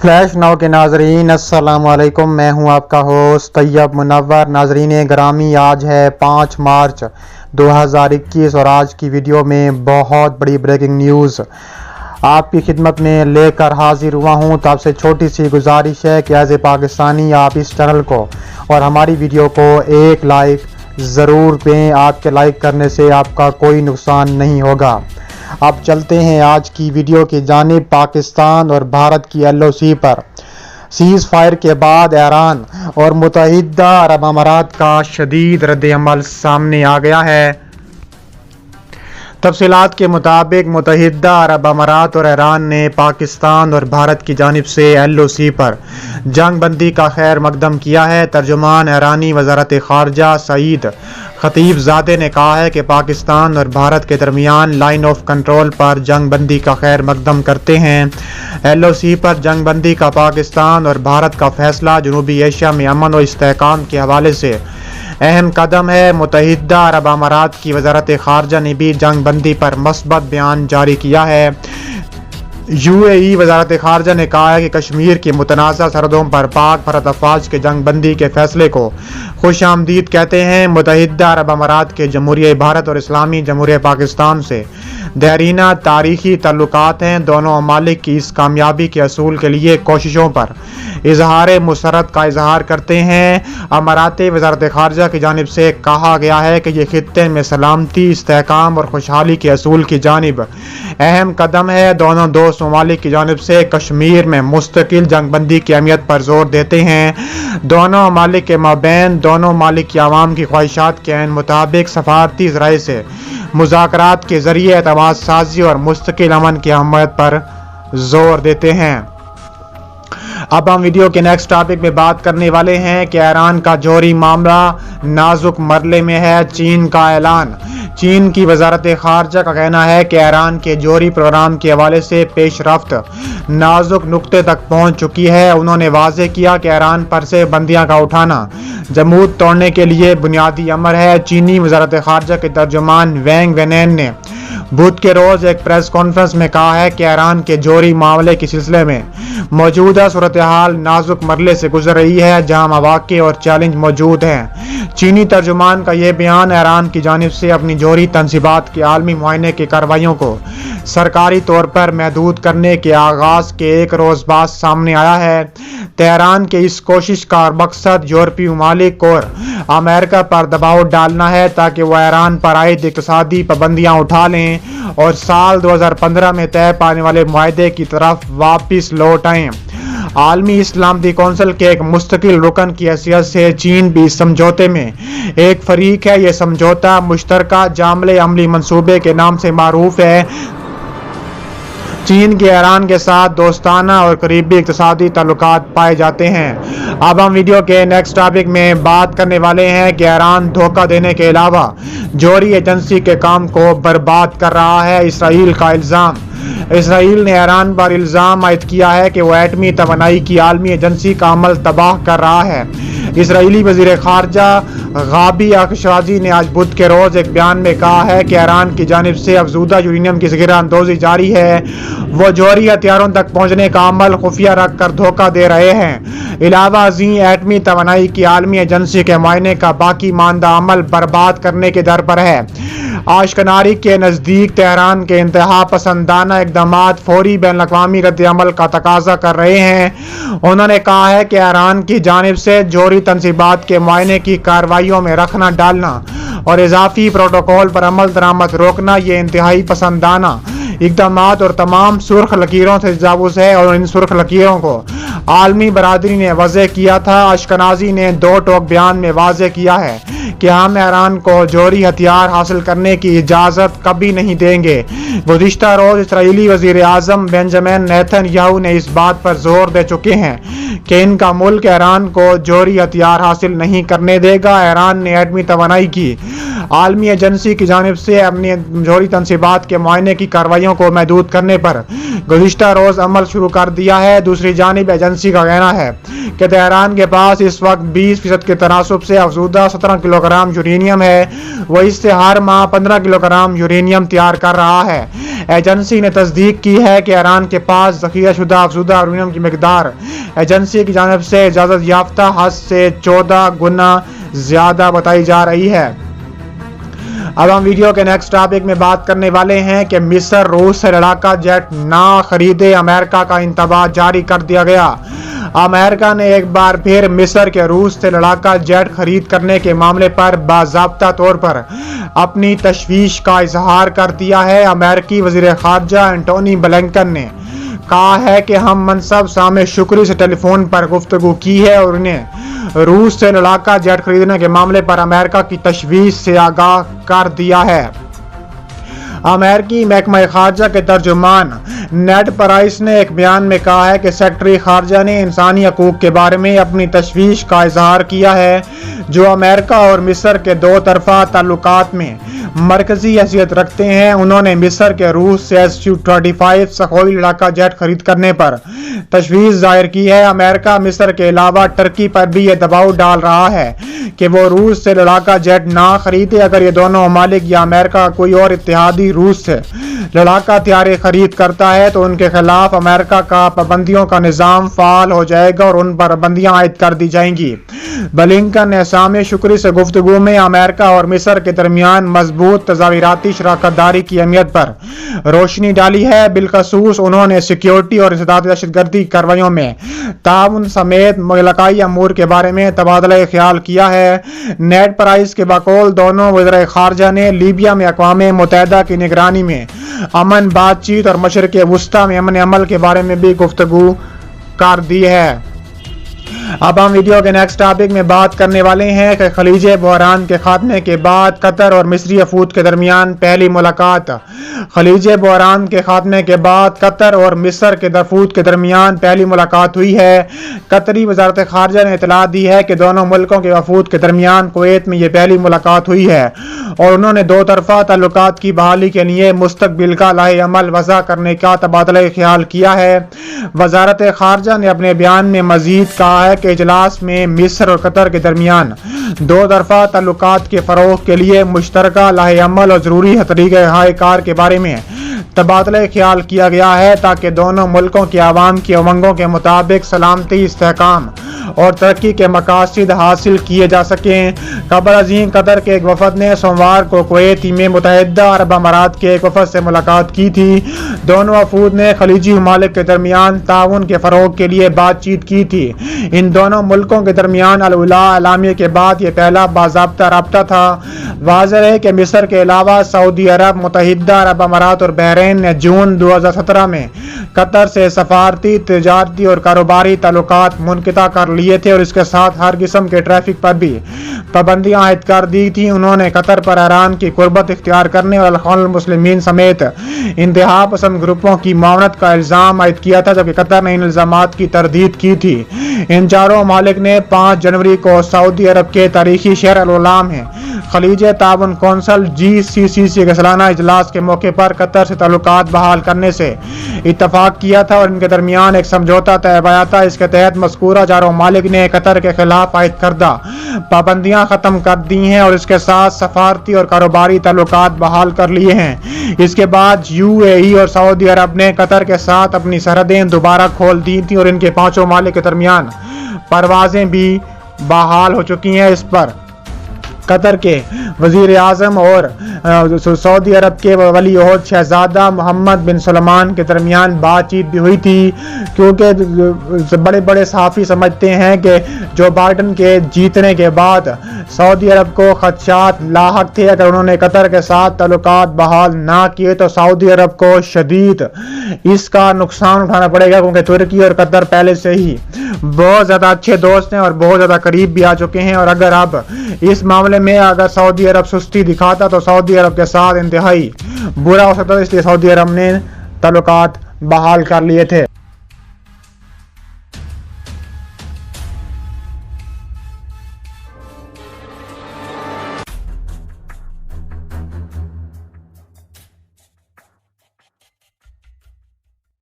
Flash now کے ناظرین السلام علیکم، میں ہوں آپ کا ہوسٹ طیب منور۔ ناظرین گرامی، آج ہے 5 مارچ 2021 اور آج کی ویڈیو میں بہت بڑی بریکنگ نیوز آپ کی خدمت میں لے کر حاضر ہوا ہوں۔ تو آپ سے چھوٹی سی گزارش ہے کہ ایز اے پاکستانی آپ اس چینل کو اور ہماری ویڈیو کو ایک لائک ضرور دیں۔ آپ کے لائک کرنے سے آپ کا کوئی نقصان نہیں ہوگا۔ اب چلتے ہیں آج کی ویڈیو کی جانب۔ پاکستان اور بھارت کی LOC پر سیز فائر کے بعد ایران اور متحدہ عرب امارات کا شدید رد عمل سامنے آ گیا ہے۔ تفصیلات کے مطابق متحدہ عرب امارات اور ایران نے پاکستان اور بھارت کی جانب سے LOC پر جنگ بندی کا خیر مقدم کیا ہے۔ ترجمان ایرانی وزارت خارجہ سعید خطیب زادے نے کہا ہے کہ پاکستان اور بھارت کے درمیان لائن آف کنٹرول پر جنگ بندی کا خیر مقدم کرتے ہیں۔ LOC پر جنگ بندی کا پاکستان اور بھارت کا فیصلہ جنوبی ایشیا میں امن و استحکام کے حوالے سے اہم قدم ہے۔ متحدہ عرب امارات کی وزارت خارجہ نے بھی جنگ بندی پر مثبت بیان جاری کیا ہے۔ UAE وزارت خارجہ نے کہا ہے کہ کشمیر کی متنازع سرحدوں پر پاک بھارت افواج کے جنگ بندی کے فیصلے کو خوش آمدید کہتے ہیں۔ متحدہ عرب امارات کے جمہوریہ بھارت اور اسلامی جمہوریہ پاکستان سے دیرینہ تاریخی تعلقات ہیں۔ دونوں ممالک کی اس کامیابی کے حصول کے لیے کوششوں پر اظہار مسرت کا اظہار کرتے ہیں۔ اماراتی وزارت خارجہ کی جانب سے کہا گیا ہے کہ یہ خطے میں سلامتی، استحکام اور خوشحالی کے حصول کی جانب اہم قدم ہے۔ دونوں دوست ممالک کی جانب سے کشمیر میں مستقل جنگ بندی کی اہمیت پر زور دیتے ہیں۔ دونوں ممالک کے مابین دونوں ممالک کی عوام کی خواہشات کے عین مطابق سفارتی ذرائع سے مذاکرات کے ذریعے اعتماد سازی اور مستقل امن کی اہمیت پر زور دیتے ہیں۔ اب ہم ویڈیو کے نیکسٹ ٹاپک میں بات کرنے والے ہیں کہ ایران کا جوہری معاملہ نازک مرحلے میں ہے، چین کا اعلان۔ چین کی وزارت خارجہ کا کہنا ہے کہ ایران کے جوہری پروگرام کے حوالے سے پیش رفت نازک نقطے تک پہنچ چکی ہے۔ انہوں نے واضح کیا کہ ایران پر سے بندیاں کا اٹھانا جمود توڑنے کے لیے بنیادی امر ہے۔ چینی وزارت خارجہ کے ترجمان وینگ وینین نے بدھ کے روز ایک پریس کانفرنس میں کہا ہے کہ ایران کے جوہری معاملے کے سلسلے میں موجودہ صورتحال نازک مرحلے سے گزر رہی ہے، جہاں مواقع اور چیلنج موجود ہیں۔ چینی ترجمان کا یہ بیان ایران کی جانب سے اپنی جوہری تنصیبات کے عالمی معائنے کی کارروائیوں کو سرکاری طور پر محدود کرنے کے آغاز کے ایک روز بعد سامنے آیا ہے۔ تہران کے اس کوشش کا مقصد یورپی ممالک اور امریکہ پر دباؤ ڈالنا ہے تاکہ وہ ایران پر عائد اقتصادی پابندیاں اٹھا لیں اور سال 2015 میں طے پانے والے معاہدے کی طرف واپس لوٹ آئیں۔ عالمی سلامتی کونسل کے ایک مستقل رکن کی حیثیت سے چین بھی اس سمجھوتے میں ایک فریق ہے۔ یہ سمجھوتہ مشترکہ جامع عملی منصوبے کے نام سے معروف ہے۔ چین کے ایران کے ساتھ دوستانہ اور قریبی اقتصادی تعلقات پائے جاتے ہیں۔ اب ہم ویڈیو کے نیکسٹ ٹاپک میں بات کرنے والے ہیں کہ ایران دھوکہ دینے کے علاوہ جوہری ایجنسی کے کام کو برباد کر رہا ہے، اسرائیل کا الزام۔ اسرائیل نے ایران پر الزام عائد کیا ہے کہ وہ ایٹمی توانائی کی عالمی ایجنسی کا عمل تباہ کر رہا ہے۔ اسرائیلی وزیر خارجہ غابی اخشاجی نے آج بدھ کے روز ایک بیان میں کہا ہے کہ ایران کی جانب سے افزودہ یورینیم کی ذخیرہ اندوزی جاری ہے۔ وہ جوہری ہتھیاروں تک پہنچنے کا عمل خفیہ رکھ کر دھوکہ دے رہے ہیں۔ علاوہ ازیں ایٹمی توانائی کی عالمی ایجنسی کے معائنے کا باقی ماندہ عمل برباد کرنے کے در پر ہے۔ آشکناری کے نزدیک تہران کے انتہا پسندانہ اقدامات فوری بین الاقوامی رد عمل کا تقاضا کر رہے ہیں۔ انہوں نے کہا ہے کہ ایران کی جانب سے جوہری تنصیبات کے معائنے کی کارروائیوں میں رکھنا ڈالنا اور اضافی پروٹوکول پر عمل درآمد روکنا یہ انتہائی پسندانہ اقدامات اور تمام سرخ لکیروں سے تجاوز ہے اور ان سرخ لکیروں کو عالمی برادری نے وضع کیا تھا۔ اشکنازی نے 2 ٹوک بیان میں واضح کیا ہے کہ ہم ایران کو جوہری ہتھیار حاصل کرنے کی اجازت کبھی نہیں دیں گے۔ گزشتہ روز اسرائیلی وزیر اعظم بنجامن نیتن یاہو نے اس بات پر زور دے چکے ہیں کہ ان کا ملک ایران کو جوہری ہتھیار حاصل نہیں کرنے دے گا۔ ایران نے ایٹمی توانائی کی عالمی ایجنسی کی جانب سے اپنی جوہری تنصیبات کے معائنے کی کارروائیوں کو محدود کرنے پر گزشتہ روز عمل شروع کر دیا ہے۔ دوسری جانب ایجنسی کا کہنا ہے کہ تہران کے پاس اس وقت 20% کے تناسب سے افزودہ 17 کلو گرام گرام یورینیم ہے، وہ اس سے ہر ماہ 15 کلو گرام یورینیم تیار کر رہا ہے۔ ایجنسی نے تصدیق کی ہے کہ ایران کے پاس ذخیرہ شدہ افزودہ یورینیم کی مقدار ایجنسی کی جانب سے اجازت یافتہ حد سے 14 گنا زیادہ بتائی جا رہی ہے۔ اب ہم ویڈیو کے نیکسٹ ٹاپک میں بات کرنے والے ہیں کہ مصر روس سے لڑاکا جیٹ نہ خریدے، امریکہ کا انتباہ جاری کر دیا گیا۔ امریکہ نے ایک بار پھر مصر کے روس سے لڑاکا جیٹ خرید کرنے کے معاملے پر باضابطہ طور پر اپنی تشویش کا اظہار کر دیا ہے۔ امریکی وزیر خارجہ اینٹونی بلنکن نے کہا ہے کہ ہم منصب سامع شکری سے ٹیلی فون پر گفتگو کی ہے اور انہیں روس سے لڑاکا جیٹ خریدنے کے معاملے پر امریکہ کی تشویش سے آگاہ کر دیا ہے۔ امریکی محکمہ خارجہ کے ترجمان نیڈ پرائس نے ایک بیان میں کہا ہے کہ سیکرٹری خارجہ نے انسانی حقوق کے بارے میں اپنی تشویش کا اظہار کیا ہے جو امریکہ اور مصر کے دو طرفہ تعلقات میں مرکزی حیثیت رکھتے ہیں۔ انہوں نے مصر کے روس سے Su-35 سخوئی لڑاکا جیٹ خرید کرنے پر تشویش ظاہر کی ہے۔ امریکہ مصر کے علاوہ ترکی پر بھی یہ دباؤ ڈال رہا ہے کہ وہ روس سے لڑاکا جیٹ نہ خریدے۔ اگر یہ دونوں ممالک یا امریکہ کا کوئی اور اتحادی روس سے لڑاکا طیارے خرید کرتا ہے تو ان کے خلاف امریکہ کا پابندیوں کا نظام فعال ہو جائے گا اور ان پر پابندیاں عائد کر دی جائیں گی۔ بلنکن نے سامع شکری سے گفتگو میں امریکہ اور مصر کے درمیان مضبوط تظاہراتی شراکت داری کی اہمیت پر روشنی ڈالی ہے۔ بالخصوص انہوں نے سیکیورٹی اور انسداد دہشت گردی کارروائیوں میں تعاون سمیت علاقائی امور کے بارے میں تبادلہ خیال کیا ہے۔ نیڈ پرائس کے بقول دونوں وزرائے خارجہ نے لیبیا میں اقوام متحدہ کی نگرانی میں امن بات چیت اور مشرق وسطیٰ میں امن عمل کے بارے میں بھی گفتگو کر دی ہے۔ اب ہم ویڈیو کے نیکسٹ ٹاپک میں بات کرنے والے ہیں کہ خلیج بحران کے خاتمے کے بعد قطر اور مصری وفود کے درمیان پہلی ملاقات۔ خلیج بحران کے خاتمے کے بعد قطر اور مصر کے وفود کے درمیان پہلی ملاقات ہوئی ہے۔ قطری وزارت خارجہ نے اطلاع دی ہے کہ دونوں ملکوں کے وفود کے درمیان کویت میں یہ پہلی ملاقات ہوئی ہے اور انہوں نے دو طرفہ تعلقات کی بحالی کے لیے مستقبل کا لائحہ عمل وضع کرنے کا تبادلہ خیال کیا ہے۔ وزارت خارجہ نے اپنے بیان میں مزید کہا ہے کہ اجلاس میں مصر اور قطر کے درمیان دو طرفہ تعلقات کے فروغ کے لیے مشترکہ لائحہ عمل اور ضروری طریقہ کار کے بارے میں تبادلہ خیال کیا گیا ہے تاکہ دونوں ملکوں کے عوام کی امنگوں کے مطابق سلامتی، استحکام اور ترقی کے مقاصد حاصل کیے جا سکیں۔ قبل ازیں قطر کے ایک وفد نے سوموار کو کویت میں متحدہ عرب امارات کے ایک وفد سے ملاقات کی تھی۔ دونوں وفود نے خلیجی ممالک کے درمیان تعاون کے فروغ کے لیے بات چیت کی تھی۔ ان دونوں ملکوں کے درمیان الولاء اعلامیہ کے بعد یہ پہلا باضابطہ رابطہ تھا۔ واضح ہے کہ مصر کے علاوہ سعودی عرب، متحدہ عرب امارات اور بحرین نے جون 2017 میں قطر سے سفارتی، تجارتی اور کاروباری تعلقات منقطع کر لیے تھے اور اس کے ساتھ ہر قسم کے ٹریفک پر بھی پابندیاں عائد کر دی تھیں۔ انہوں نے قطر پر ایران کی قربت اختیار کرنے اور الاخوان المسلمین سمیت انتہا پسند گروپوں کی معاونت کا الزام عائد کیا تھا، جبکہ قطر نے ان الزامات کی تردید کی تھی۔ ان چاروں ممالک نے 5 جنوری کو سعودی عرب کے تاریخی شہر العلا میں خلیج تعاون کونسل GCC کے سالانہ اجلاس کے موقع پر قطر سے تعلقات بحال کرنے سے اتفاق کیا تھا اور ان کے درمیان ایک سمجھوتا طے پایا تھا۔ اس کے تحت مذکورہ چاروں ممالک نے قطر کے خلاف عائد کردہ پابندیاں ختم کر دی ہیں اور اس کے ساتھ سفارتی اور کاروباری تعلقات بحال کر لیے ہیں۔ اس کے بعد UAE اور سعودی عرب نے قطر کے ساتھ اپنی سرحدیں دوبارہ کھول دی تھیں اور ان کے 5 ممالک کے درمیان پروازیں بھی بحال ہو چکی ہیں۔ اس پر قطر کے وزیر اعظم اور سعودی عرب کے ولی عہد شہزادہ محمد بن سلمان کے درمیان بات چیت بھی ہوئی تھی، کیونکہ بڑے بڑے صحافی سمجھتے ہیں کہ جو بائیڈن کے جیتنے کے بعد سعودی عرب کو خدشات لاحق تھے۔ اگر انہوں نے قطر کے ساتھ تعلقات بحال نہ کیے تو سعودی عرب کو شدید اس کا نقصان اٹھانا پڑے گا، کیونکہ ترکی اور قطر پہلے سے ہی بہت زیادہ اچھے دوست ہیں اور بہت زیادہ قریب بھی آ چکے ہیں، اور اگر اب اس معاملے میں اگر سعودی عرب سستی دکھاتا تو سعودی عرب کے ساتھ انتہائی برا ہو سکتا ہے، اس لیے سعودی عرب نے تعلقات بحال کر لیے تھے۔